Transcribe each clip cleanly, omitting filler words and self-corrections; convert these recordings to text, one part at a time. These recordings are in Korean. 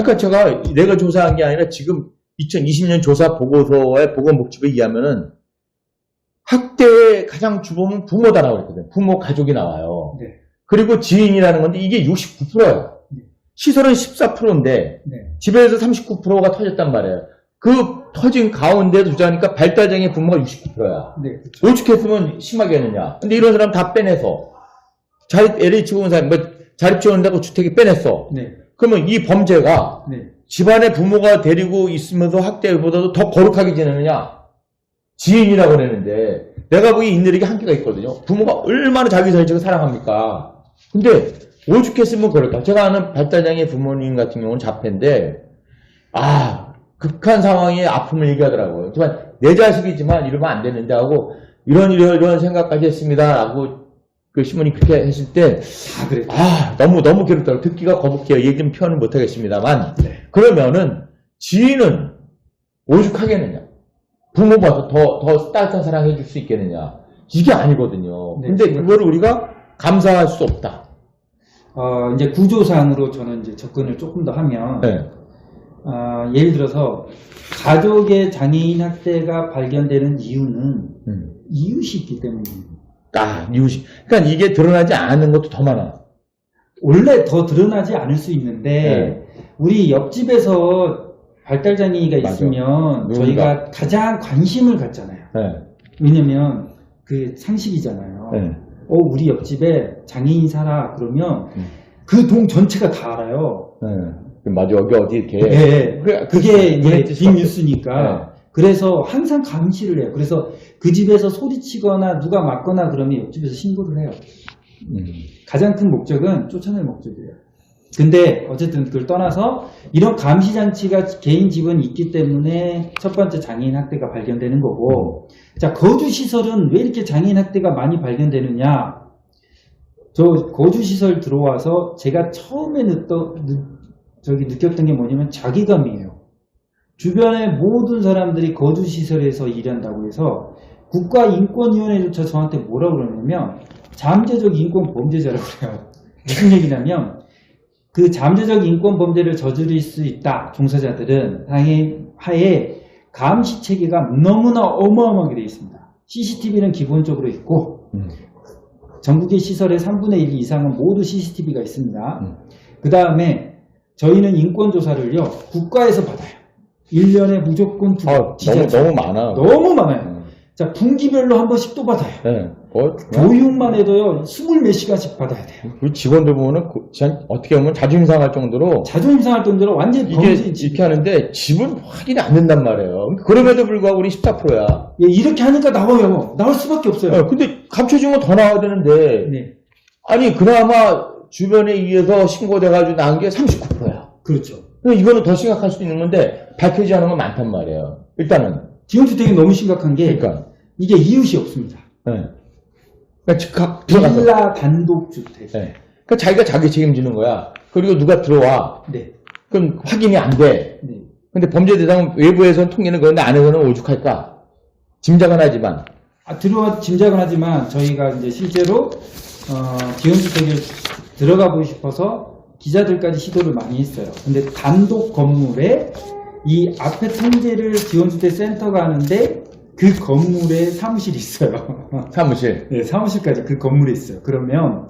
아까 내가 조사한 게 아니라 지금 2020년 조사 보고서의 보건복지부에 의하면은 학대의 가장 주범은 부모다라고 했거든. 부모 가족이 나와요. 네. 그리고 지인이라는 건데 이게 69%예요. 시설은 14%인데 네. 집에서 39%가 터졌단 말이에요. 그 터진 가운데 두자니까 발달장애 부모가 69%야. 네, 그렇죠. 오죽했으면 심하겠느냐. 근데 이런 사람 다 빼내서 LH 공사 자립 지원한다고 주택에 빼냈어. 네. 그러면 이 범죄가 네. 집안에 부모가 데리고 있으면서 학대보다도 더 거룩하게 지내느냐? 지인이라고 그러는데 내가 보기에 인내력이 한계가 있거든요. 부모가 얼마나 자기 자식을 사랑합니까? 근데 오죽했으면 그럴까? 제가 아는 발달장애 부모님 같은 경우는 자폐인데 극한 상황의 아픔을 얘기하더라고요. 하지만 내 자식이지만 이러면 안 되는데 하고 이런 생각까지 했습니다 하고 그 신부님 그렇게 했을 때 그랬죠. 너무 괴롭더라고요. 듣기가 거북해요. 얘기 좀 표현을 못 하겠습니다만 네. 그러면은 지인은 오죽하겠느냐? 부모보다 더 따뜻한 사랑 해줄 수 있겠느냐? 이게 아니거든요. 네, 근데 그거를 우리가 감사할 수 없다. 이제 구조상으로 저는 이제 접근을 조금 더 하면, 네. 예를 들어서, 가족의 장애인 학대가 발견되는 이유는, 이웃이 있기 때문입니다. 이웃이. 그러니까 이게 드러나지 않은 것도 더 많아. 원래 더 드러나지 않을 수 있는데, 네. 우리 옆집에서 발달장애가 맞아. 있으면, 저희가 가장 관심을 갖잖아요. 네. 왜냐면, 그 상식이잖아요. 네. 우리 옆집에 장애인 살아. 그러면, 그 동 전체가 다 알아요. 네. 맞아. 여기 어디 이렇게. 네. 그게 이제 빅 빅뉴스니까. 네. 그래서 항상 감시를 해요. 그래서 그 집에서 소리치거나 누가 맞거나 그러면 옆집에서 신고를 해요. 가장 큰 목적은 쫓아낼 목적이에요. 근데 어쨌든 그걸 떠나서 이런 감시장치가 개인 집은 있기 때문에 첫 번째 장애인 학대가 발견되는 거고, 자, 거주시설은 왜 이렇게 장애인 학대가 많이 발견되느냐? 저 거주시설 들어와서 제가 처음에 느꼈던 게 뭐냐면 자괴감이에요. 주변의 모든 사람들이 거주시설에서 일한다고 해서 국가인권위원회조차 저한테 뭐라 그러냐면 잠재적 인권 범죄자라고 그래요. 무슨 얘기냐면 그 잠재적 인권 범죄를 저지를 수 있다. 종사자들은 하에 감시 체계가 너무나 어마어마하게 되어 있습니다. CCTV는 기본적으로 있고 전국의 시설의 3분의 1 이상은 모두 CCTV가 있습니다. 그 다음에 저희는 인권조사를요 국가에서 받아요. 1년에 무조건 두 번. 너무 많아. 너무 많아요. 자, 분기별로 한 번씩 또 받아요. 네. 교육만 해도요 20몇 시간씩 받아야 돼요. 우리 직원들 보면은 어떻게 보면 자존심 상할 정도로 자존심 상할 정도로 완전히 이게 이렇게 하는데 집은 확인이 안 된단 말이에요. 그럼에도 불구하고 우리 14%야. 예, 이렇게 하니까 나와요. 나올 수밖에 없어요. 근데 감춰주면 더 나와야 되는데 네. 아니 그나마 주변에 의해서 신고돼가지고 나온 게 39%야. 그렇죠. 이거는 더 심각할 수도 있는 건데 밝혀지지 않은 건 많단 말이에요. 일단은 지원주택이 너무 심각한 게 그러니까 이게 이웃이 없습니다. 네. 그러니까 즉각 들어가서 빌라 단독주택. 네. 그러니까 자기가 자기 책임지는 거야. 그리고 누가 들어와. 네. 그럼 확인이 안 돼. 네. 근데 범죄 대상 외부에서는 통계는 그런데 안에서는 오죽할까? 짐작은 하지만. 짐작은 하지만 저희가 이제 실제로 지원주택을 들어가 보고 싶어서 기자들까지 시도를 많이 했어요. 근데 단독 건물에 이 앞에 통제를 지원주택 센터가 하는데 그 건물에 사무실이 있어요. 사무실. 네, 사무실까지 그 건물에 있어요. 그러면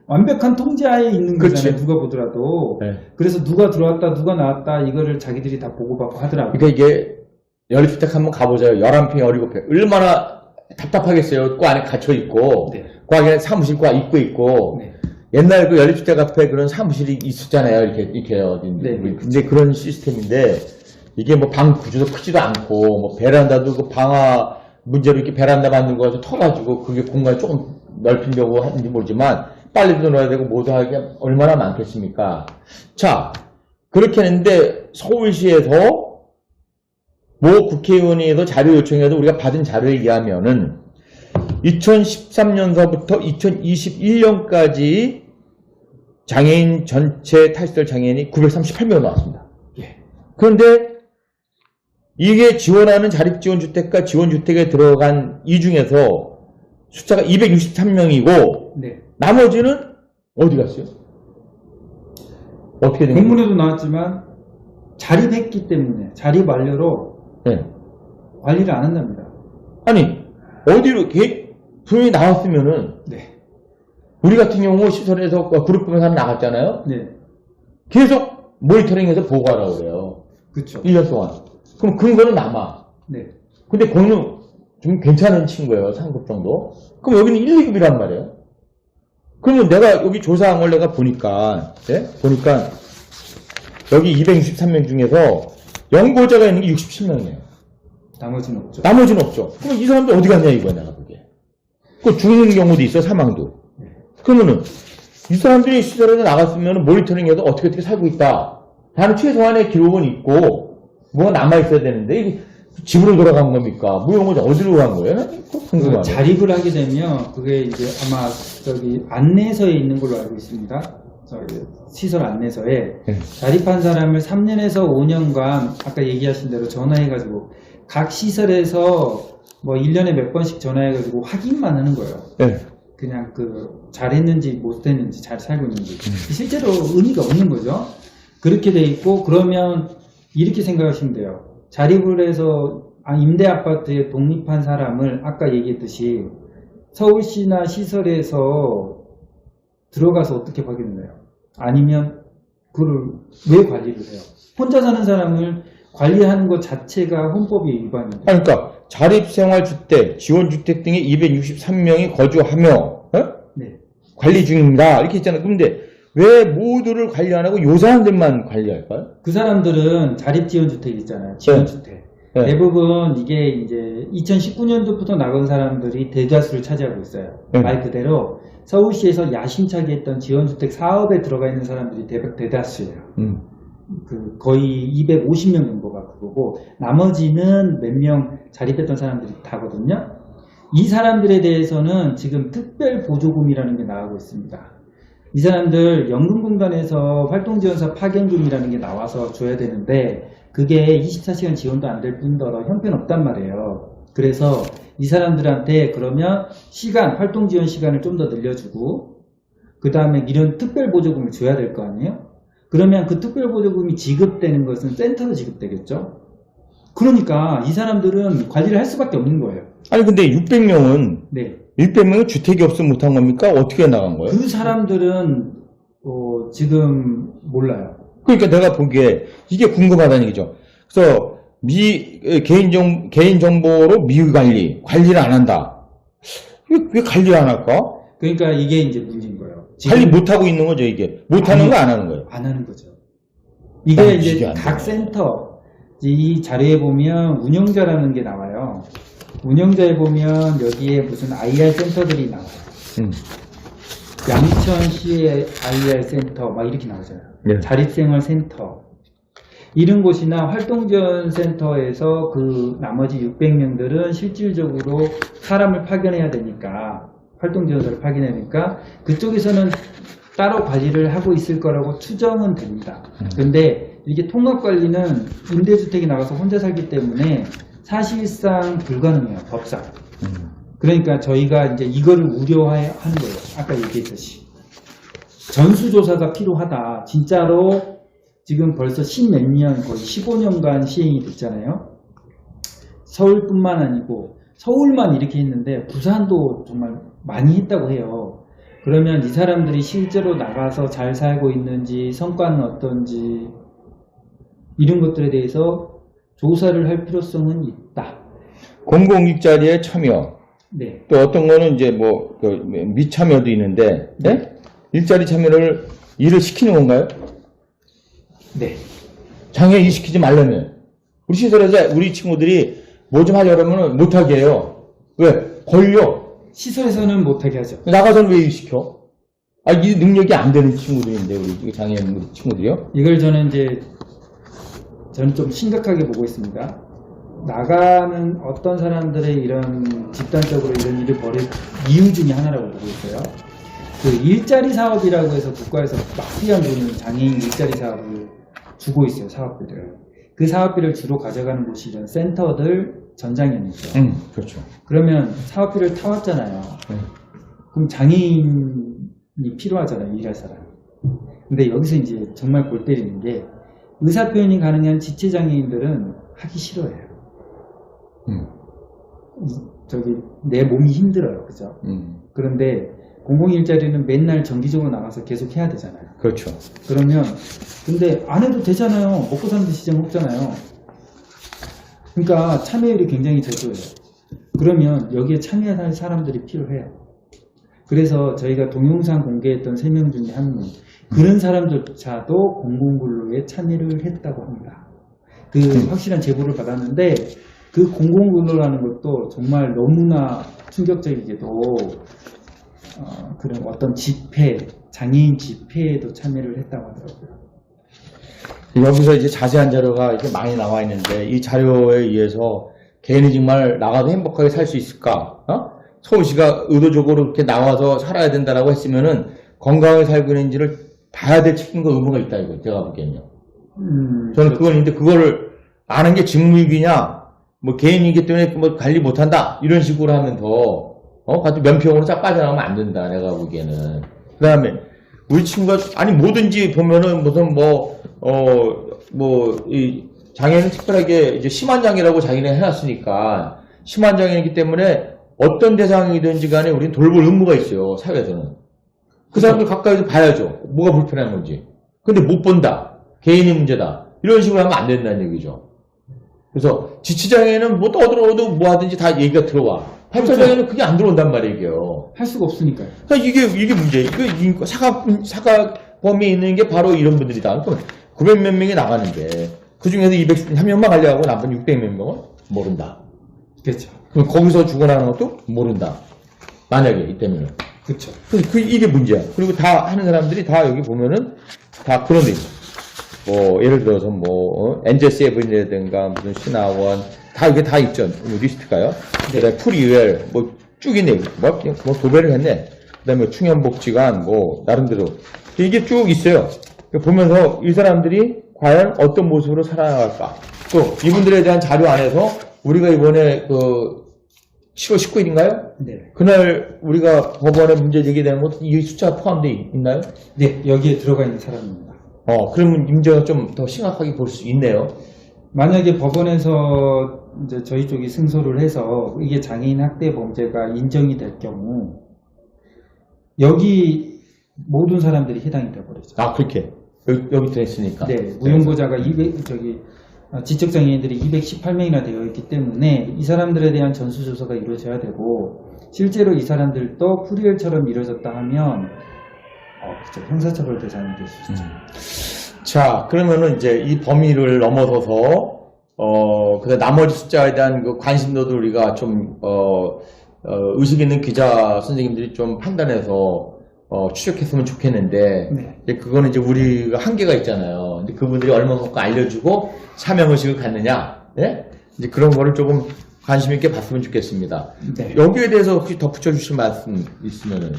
완벽한 통제하에 있는 거잖아요. 누가 보더라도. 네. 그래서 누가 들어왔다 누가 나왔다 이거를 자기들이 다 보고받고 하더라고요. 그러니까 이게 연립주택 한번 가보자요. 11평, 17평. 얼마나 답답하겠어요. 그 안에 갇혀있고. 네. 그 안에 사무실, 그 입구 있고. 네. 옛날 그 연립주택 앞에 그런 사무실이 있었잖아요. 이렇게 어딘데. 네. 근데 그런 시스템인데, 이게 뭐 방 구조도 크지도 않고, 뭐 베란다도 그 방화 문제로 이렇게 베란다 만든 거 가지고 터가지고, 그게 공간이 조금 넓히려고 하는지 모르지만, 빨리도 넣어야 되고, 뭐도 하게 얼마나 많겠습니까? 자, 그렇게 했는데, 서울시에서, 뭐 국회의원에서 자료 요청해도 우리가 받은 자료에 의하면은, 2013년서부터 2021년까지 장애인 전체 탈시설 장애인이 938명 나왔습니다. 예. 그런데 이게 지원하는 자립지원주택과 지원주택에 들어간 이 중에서 숫자가 263명이고 네. 나머지는 어디 갔어요? 어떻게 된 거예요? 공문에도 나왔지만 자립했기 때문에 자립 완료로 네. 관리를 안 한답니다. 아니, 어디로, 분명히 나왔으면은, 네. 우리 같은 경우 시설에서 그룹 보면서 나갔잖아요? 네. 계속 모니터링해서 보고하라고 그래요. 그쵸. 1년 동안. 그럼 근거는 남아. 네. 근데 거기는 좀 괜찮은 친구예요. 3급 정도. 그럼 여기는 1, 2급이란 말이에요. 그러면 내가 여기 조사한 걸 내가 보니까, 네? 보니까, 여기 263명 중에서 연고자가 있는 게 67명이에요. 나머지는 없죠. 나머지는 없죠. 그럼 이 사람들 어디 갔냐 이거야, 내가 보기에. 그 죽는 경우도 있어, 사망도. 네. 그러면은, 이 사람들이 시설에서 나갔으면 모니터링해서 어떻게 살고 있다. 다른 최소한의 기록은 있고, 뭐가 남아있어야 되는데, 이게 집으로 돌아간 겁니까? 무용고자 어디로 간 거예요? 그거 궁금하네. 자립을 하게 되면 그게 이제 아마 저기 안내서에 있는 걸로 알고 있습니다. 저기 시설 안내서에 네. 자립한 사람을 3년에서 5년간 아까 얘기하신 대로 전화해가지고 각 시설에서 뭐 1년에 몇 번씩 전화해가지고 확인만 하는 거예요. 네. 그냥 잘했는지 못했는지 잘 살고 있는지 실제로 의미가 없는 거죠. 그렇게 돼 있고 그러면 이렇게 생각하시면 돼요. 자립을 해서 임대 아파트에 독립한 사람을 아까 얘기했듯이 서울시나 시설에서 들어가서 어떻게 확인해요? 아니면 그걸 왜 관리를 해요? 혼자 사는 사람을 관리하는 것 자체가 헌법의 위반입니다. 그러니까 자립생활주택, 지원주택 등에 263명이 거주하며 네. 관리 중입니다. 이렇게 있잖아요. 근데 왜 모두를 관리 안 하고 요 사람들만 관리할까요? 그 사람들은 자립지원주택 있잖아요. 지원주택. 네. 대부분 이게 이제 2019년도부터 나간 사람들이 대다수를 차지하고 있어요. 네. 말 그대로 서울시에서 야심차게 했던 지원주택 사업에 들어가 있는 사람들이 대다수예요. 거의 250명 정도가 그거고 나머지는 몇 명 자립했던 사람들이 다거든요. 이 사람들에 대해서는 지금 특별보조금이라는 게 나오고 있습니다. 이 사람들 연금공단에서 활동지원사 파견금이라는 게 나와서 줘야 되는데 그게 24시간 지원도 안 될 뿐더러 형편없단 말이에요. 그래서 이 사람들한테 그러면 활동지원 시간을 좀 더 늘려주고 그 다음에 이런 특별보조금을 줘야 될 거 아니에요? 그러면 그 특별보조금이 지급되는 것은 센터로 지급되겠죠? 그러니까 이 사람들은 관리를 할 수밖에 없는 거예요. 아니 근데 600명은 네. 600명은 주택이 없으면 못한 겁니까? 어떻게 나간 거예요? 그 사람들은 지금 몰라요. 그러니까 내가 보기에 이게 궁금하다는 얘기죠. 그래서 개인정보로 관리를 안 한다. 왜 관리를 안 할까? 그러니까 이게 이제 문제인 거예요. 관리 못하고 있는 거죠, 이게. 못하는 거 안 하는 거예요. 안 하는 거죠. 이게 이제 각 센터, 이 자료에 보면 운영자라는 게 나와요. 운영자에 보면 여기에 무슨 IR 센터들이 나와요. 양천시의 IR 센터 막 이렇게 나오잖아요. 네. 자립생활센터 이런 곳이나 활동지원센터에서 그 나머지 600명들은 실질적으로 사람을 파견해야 되니까 활동지원사를 파견해야 되니까 그쪽에서는 따로 관리를 하고 있을 거라고 추정은 됩니다. 그런데 이게 통합관리는 임대주택이 나가서 혼자 살기 때문에 사실상 불가능해요. 법상. 그러니까 저희가 이제 이거를 우려하는 거예요. 아까 얘기했듯이. 전수조사가 필요하다. 진짜로 지금 벌써 10몇 년, 거의 15년간 시행이 됐잖아요. 서울뿐만 아니고 서울만 이렇게 했는데 부산도 정말 많이 했다고 해요. 그러면 이 사람들이 실제로 나가서 잘 살고 있는지 성과는 어떤지 이런 것들에 대해서 조사를 할 필요성은 있다. 공공 일자리에 참여. 네. 또 어떤 거는 이제 미참여도 있는데, 네? 일자리 참여를 일을 시키는 건가요? 네. 장애 일 시키지 말라면. 우리 시설에서 우리 친구들이 뭐 좀 하려면 못하게 해요. 왜? 걸려. 시설에서는 못하게 하죠. 나가서는 왜 일 시켜? 이 능력이 안 되는 친구들인데, 우리 장애 있는 친구들이요? 이걸 저는 좀 심각하게 보고 있습니다. 나가는 어떤 사람들의 이런 집단적으로 이런 일을 벌일 이유 중에 하나라고 보고 있어요. 그 일자리 사업이라고 해서 국가에서 막대한 돈을 장애인 일자리 사업을 주고 있어요. 사업비를. 그 사업비를 주로 가져가는 곳이 이런 센터들 전장현이죠. 그렇죠. 그러면 사업비를 타왔잖아요. 그럼 장애인이 필요하잖아요. 일할 사람. 근데 여기서 이제 정말 골 때리는 게 의사표현이 가능한 지체장애인들은 하기 싫어해요. 내 몸이 힘들어요. 그죠? 그런데 공공일자리는 맨날 정기적으로 나가서 계속 해야 되잖아요. 그렇죠. 그러면, 근데 안 해도 되잖아요. 먹고 사는 데 지장 없잖아요. 그러니까 참여율이 굉장히 저조해요. 그러면 여기에 참여할 사람들이 필요해요. 그래서 저희가 동영상 공개했던 3명 중에 1명, 그런 사람들조차도 공공근로에 참여를 했다고 합니다. 그 확실한 제보를 받았는데, 그 공공근로라는 것도 정말 너무나 충격적이게도 그런 어떤 집회, 장애인 집회에도 참여를 했다고 하더라고요. 여기서 이제 자세한 자료가 이렇게 많이 나와 있는데, 이 자료에 의해서 개인이 정말 나가도 행복하게 살 수 있을까? 서울시가 의도적으로 이렇게 나와서 살아야 된다라고 했으면은 건강하게 살고 있는지를 봐야 될 책임과 의무가 있다, 이거 제가 보기에는요. 저는 그건 있는데, 그거를 아는 게 직무유기냐, 뭐 개인이기 때문에 뭐 관리 못한다, 이런 식으로 하면 가지고 면평으로 쫙 빠져나가면 안 된다, 내가 보기에는. 그 다음에, 우리 친구가, 아니, 뭐든지 보면은 무슨 이 장애는 특별하게 이제 심한 장애라고 자기네 해놨으니까, 심한 장애이기 때문에 어떤 대상이든지 간에 우리는 돌볼 의무가 있어요, 사회에서는. 그 사람들 가까이서 봐야죠. 뭐가 불편한 건지. 근데 못 본다. 개인의 문제다. 이런 식으로 하면 안 된다는 얘기죠. 그래서 지치장애는 뭐 떠들어도 뭐 하든지 다 얘기가 들어와. 팔자장애는 그게 안 들어온단 말이에요. 할 수가 없으니까요. 그러니까 이게 문제. 이거 사과 범위에 있는 게 바로 이런 분들이다. 그러니까 900몇 명이 나가는데 그 중에서 203명만 가려고 나머지 600몇 명은 모른다. 그렇죠. 그럼 거기서 죽어나는 것도 모른다. 만약에 이때면은. 그렇죠. 이게 문제야. 그리고 다 하는 사람들이 다 여기 보면은 다 그런 데 있어. 뭐 예를 들어서 엔젤7이라든가 무슨 신화원 다 이게 다 있죠. 리스트가요. 네. 그다음에 프리웰 뭐 쭉 있네. 뭐 도배를 했네. 그다음에 충현복지관 뭐 나름대로 이게 쭉 있어요. 보면서 이 사람들이 과연 어떤 모습으로 살아나갈까. 또 이분들에 대한 자료 안에서 우리가 이번에 10월 19일인가요? 네. 그날 우리가 법원에 문제 제기되는 것도 이 숫자 포함되어 있나요? 네, 여기에 들어가 있는 사람입니다. 그러면 문제가 좀 더 심각하게 볼 수 있네요. 만약에 법원에서 이제 저희 쪽이 승소를 해서 이게 장애인 학대 범죄가 인정이 될 경우 여기 모든 사람들이 해당이 되어버리죠. 그렇게 여기 들어있으니까. 네, 무용고자가 지적장애인들이 218명이나 되어 있기 때문에 이 사람들에 대한 전수조사가 이루어져야 되고 실제로 이 사람들도 프리웰처럼 이루어졌다 하면 그렇죠. 형사처벌 대상이 될 수 있죠. 자, 그러면은 이제 이 범위를 넘어서서 그다음 나머지 숫자에 대한 그 관심도도 우리가 좀 의식 있는 기자 선생님들이 좀 판단해서 추적했으면 좋겠는데, 네. 그거는 이제 우리가 한계가 있잖아요. 근데 그분들이 얼마만큼 알려주고 참여의식을 갖느냐, 네? 이제 그런 거를 조금 관심 있게 봤으면 좋겠습니다. 네. 여기에 대해서 혹시 덧붙여 주실 말씀 있으면은?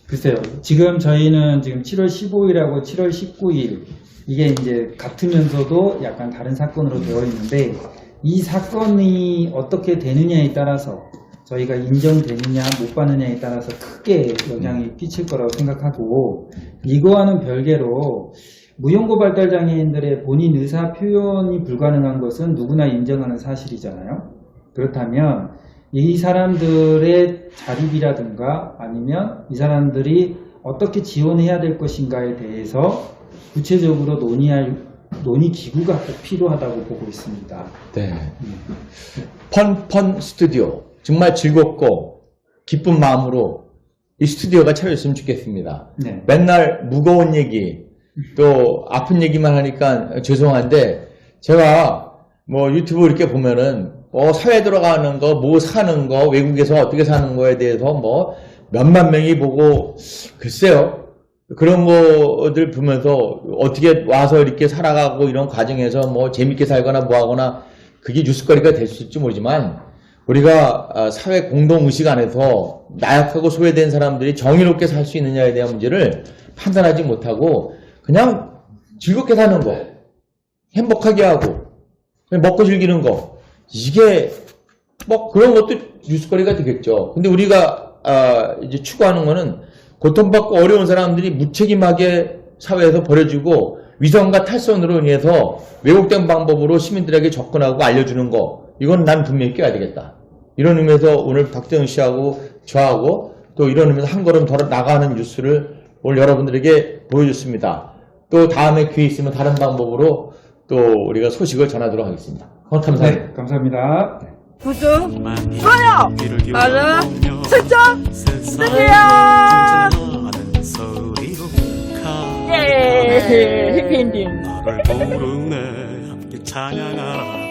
글쎄요. 지금 저희는 지금 7월 15일하고 7월 19일 이게 이제 같으면서도 약간 다른 사건으로 되어 있는데 이 사건이 어떻게 되느냐에 따라서 저희가 인정되느냐 못 받느냐에 따라서 크게 영향이 끼칠 거라고 생각하고 이거와는 별개로 무용고발달 장애인들의 본인 의사 표현이 불가능한 것은 누구나 인정하는 사실이잖아요. 그렇다면 이 사람들의 자립이라든가 아니면 이 사람들이 어떻게 지원해야 될 것인가에 대해서 구체적으로 논의 기구가 꼭 필요하다고 보고 있습니다. 네. 펀 스튜디오. 정말 즐겁고 기쁜 마음으로 이 스튜디오가 차려졌으면 좋겠습니다. 네. 맨날 무거운 얘기, 또 아픈 얘기만 하니까 죄송한데 제가 뭐 유튜브 이렇게 보면은 사회 들어가는 거, 뭐 사는 거, 외국에서 어떻게 사는 거에 대해서 뭐 몇만 명이 보고 글쎄요. 그런 거들 보면서 어떻게 와서 이렇게 살아가고 이런 과정에서 뭐 재밌게 살거나 뭐 하거나 그게 뉴스거리가 될 수 있을지 모르지만 우리가 사회 공동의식 안에서 나약하고 소외된 사람들이 정의롭게 살 수 있느냐에 대한 문제를 판단하지 못하고 그냥 즐겁게 사는 거, 행복하게 하고 그냥 먹고 즐기는 거 이게 뭐 그런 것도 뉴스거리가 되겠죠. 근데 우리가 이제 추구하는 거는 고통받고 어려운 사람들이 무책임하게 사회에서 버려지고 위선과 탈선으로 인해서 왜곡된 방법으로 시민들에게 접근하고 알려주는 거, 이건 난 분명히 깨야 되겠다. 이런 의미에서 오늘 박정희 씨하고 저하고 또 이런 의미에서 한 걸음 더 나가는 뉴스를 오늘 여러분들에게 보여줬습니다. 또 다음에 기회 있으면 다른 방법으로 또 우리가 소식을 전하도록 하겠습니다. 감사합니다. 네, 감사합니다. 구독, 좋아요, 알람 설정 해주세요. 예, 해피엔딩. 나를 부르네 함께 찬양하라